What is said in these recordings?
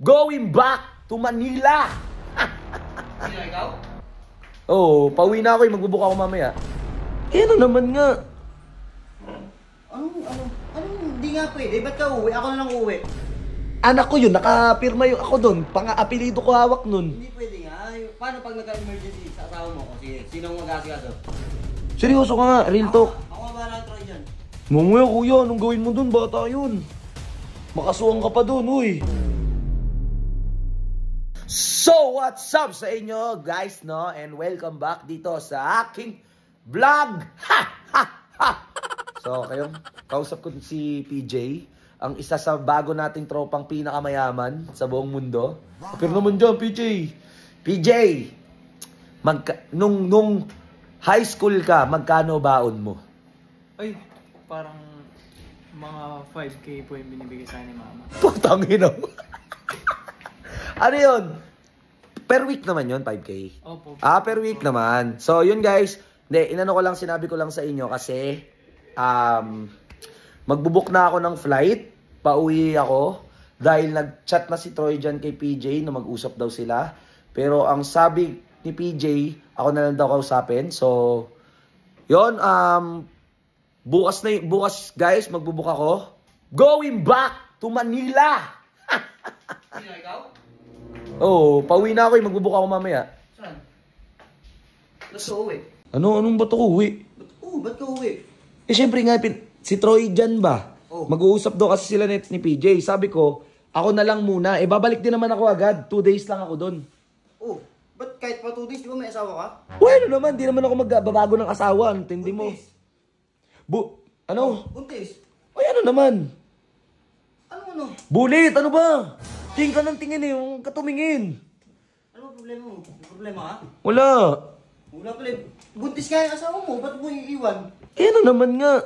Going back to Manila. Sino ikaw? Oo, pauwi na ako eh. Magbubuka ako mamaya. Eh, ano naman nga? Anong hindi nga pwede? Ba't ka uwi? Ako na lang uwi. Anak ko yun, nakapirma yung ako doon. Pang-apelido ko hawak nun. Hindi pwede nga. Paano pag nagka-emergency sa asawa mo? O sige, sinong mag-asikaso? Seryoso ka nga, real talk. Ako nga ba na-try dyan? Mamaya kuya, anong gawin mo doon? Bata yun. Makasuwang ka pa doon, uy. So, what's up sa inyo guys, no? And welcome back dito sa aking vlog. Ha! Ha! Ha! So, kayong kausap ko si PJ, ang isa sa bago nating tropang pinakamayaman sa buong mundo. Pero naman dyan, PJ. PJ, nung high school ka, magkano baon mo? Ay, parang mga 5K po yung binibigay sa akin ni mama. Putang ina mo. Ano yun? Per week naman yun, 5K? Opo. Per week naman. So, yun guys. Hindi, inano ko lang, sinabi ko lang sa inyo kasi magbubook na ako ng flight. Pauwi ako. Dahil nag-chat na si Troy dyan kay PJ na mag-usap daw sila. Pero ang sabi ni PJ, ako na lang daw kausapin. So, yun. Bukas guys, magbubook ako. Going back to Manila. Sino ikaw? Oo, pauwi na ako eh. Magbubook ako mamaya. Saan? Ba't ka uwi? Anong ba't ako uwi? Ba't ka uwi? Eh, syempre nga, si Troy dyan ba? Oh. Mag-uusap daw kasi sila ni PJ. Sabi ko, ako na lang muna. Eh, babalik din naman ako agad. 2 days lang ako doon. Oh, ba't kahit pa 2 days, di ba may asawa ka? Well, naman, di naman ako magbabago ng asawa. Tindi mo. Ano? Buntis? Ay, ano naman? Ano? Bulit, ano ba? Tingin ka ng tingin eh, yung katumingin. Ano ba problema mo? May problema ka? Wala. Wala pala. Buntis ka yung asawa mo, ba't mo iiwan? Eh, ano naman nga?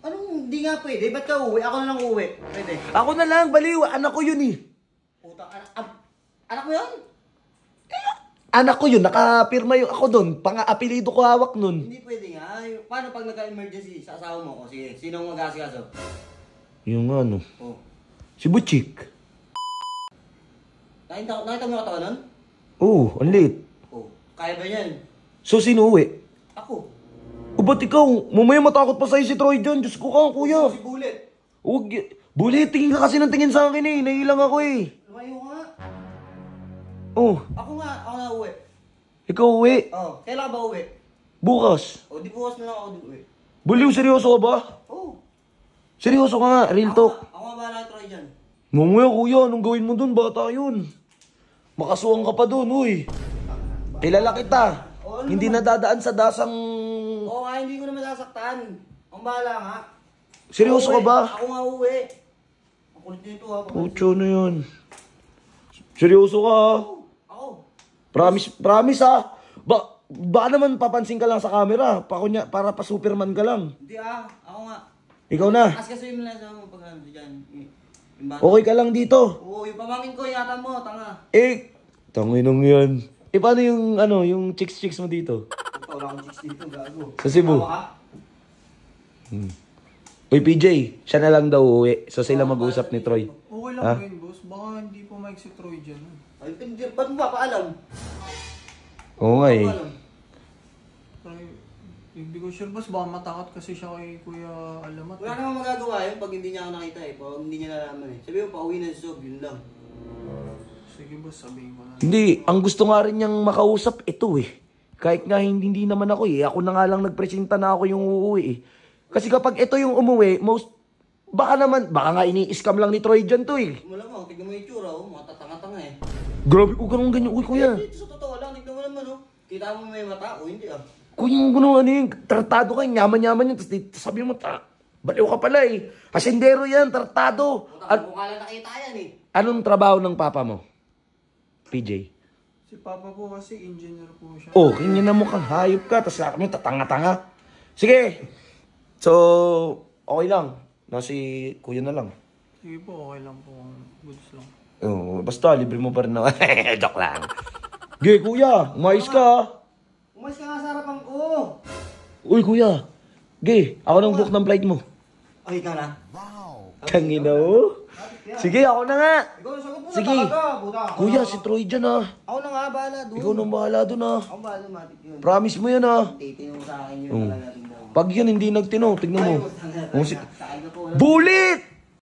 Anong hindi nga pwede? Ba't ka uwi? Ako na lang uwi. Pwede. Ako na lang, baliw. Anak ko yun eh. Puta, anak mo yun? Anak ko yun, nakapirma yung ako doon. Pang-apelido ko hawak nun. Hindi pwede nga. Paano pag nagka-emergency sa asawa mo? O sige, sinong mag-asikaso? Yung ano, Oh. si Butchik. Nakita mo yung katawan nun? Oo, ang late. Oh. Kaya ba yan? So, sino uwi? Ako. O ba't ikaw? Mamaya matakot pa sa'yo si Troy dyan. Diyos ko ka, kuya. Si Bullet. Huwag. Bulit, tingin ka kasi ng tingin sa akin eh. Nailang ako eh. Lumayo nga. Oh, Ako na uwi. ikaw uwi. Oh, kailan ka ba uwi? Bukas. O, di bukas na lang ako uwi. Buliw, seryoso ka ba? Oh. Seryoso ka nga, real talk. Ako nga ba na-try dyan? Mamaya kuya, anong gawin mo dun? Bata yun. Makasuwang ka pa dun, uy. Kilala kita. Oh, ano Hindi naman? nadadaan sa dasang... Oo nga, hindi ko naman nasaktan. Ang bahala nga. Seryoso ka ba? Ako nga uwi. Ang kulit nito ha. Pucho na yun. Seryoso ka ha? Ako. Promise ha? Baka naman papansin ka lang sa camera. Para pa Superman ka lang. Hindi ako nga. Ikaw na. Kasi yung lang sa mga pag dyan. Okay ka lang dito. Oo, yung pamangkin ko, yata mo, tanga. Tanginong yan. Paano yung, yung chicks mo dito? Ito, wala akong chicks dito, gago. Sa Cebu? Tawa ka? Uy, PJ, siya na lang daw uuwi. So sila mag-usap ni Troy. Okay lang Ha? po yun, boss. Baka hindi po Mike si Troy dyan. Ay, ba't mo ba paalam? Oo nga eh. Paalam. Pero hindi ko sure, boss. Baka matakot kasi siya kay Kuya Alamat. Wala namang magagawa yun pag hindi niya ako nakita eh. Pag hindi niya nalaman eh. Sabi mo, pauwi na si Sob, yun lang. Sige, boss. Sabihin ko na. Hindi, ang gusto nga rin niyang makausap, ito eh. Kahit nga hindi naman ako eh. Ako na nga lang nagpresenta na ako yung uuwi eh. Kasi kapag ito yung umuwi, baka nga ini-scam lang ni Troy dyan to eh. Malamang, tignan mo yung tsura, oh. Mga tatanga-tanga eh. Grabe, huwag ganun ganyan. Uy, kuya. Dito sa totoo lang, tignan mo naman oh. Kita mo may mata, o hindi ah. Kuya, ganun tartado ka, yaman-yaman yun. Tapos sabi mo, baliw ka pala eh. Asendero yan, tartado. Mukha lang nakita yan eh. Anong trabaho ng papa mo? PJ. Si Papa po kasi engineer po siya. Oh, ganyan na mukhang hayop ka. Tapos kami tatanga-tanga. Sige. So, okay lang. Si kuya na lang. Sige po, okay lang po. Goods lang. Oh, basta, libre mo pa rin na. Joke lang. Ge, kuya, umayos ka ha. Umalis ka nga sa harapan ko. Uy, kuya. Ge, ako nang book ng flight mo. Ay, ikaw na. Kangina mo. Sige, ako na nga. Ikaw ang sagot mo Sige. na talaga, buta. Kuya, si Troy dyan ah. Ako na nga, bahala doon. Ikaw nang bahala dun ah. Ako bahala, matik yun. Promise mo yan ah. Titinong sa akin yun Oh. talaga. Tingnan mo. Pag yan hindi nagtino, tignan mo. Ay, Oh, si... sa akin na po. Bulit!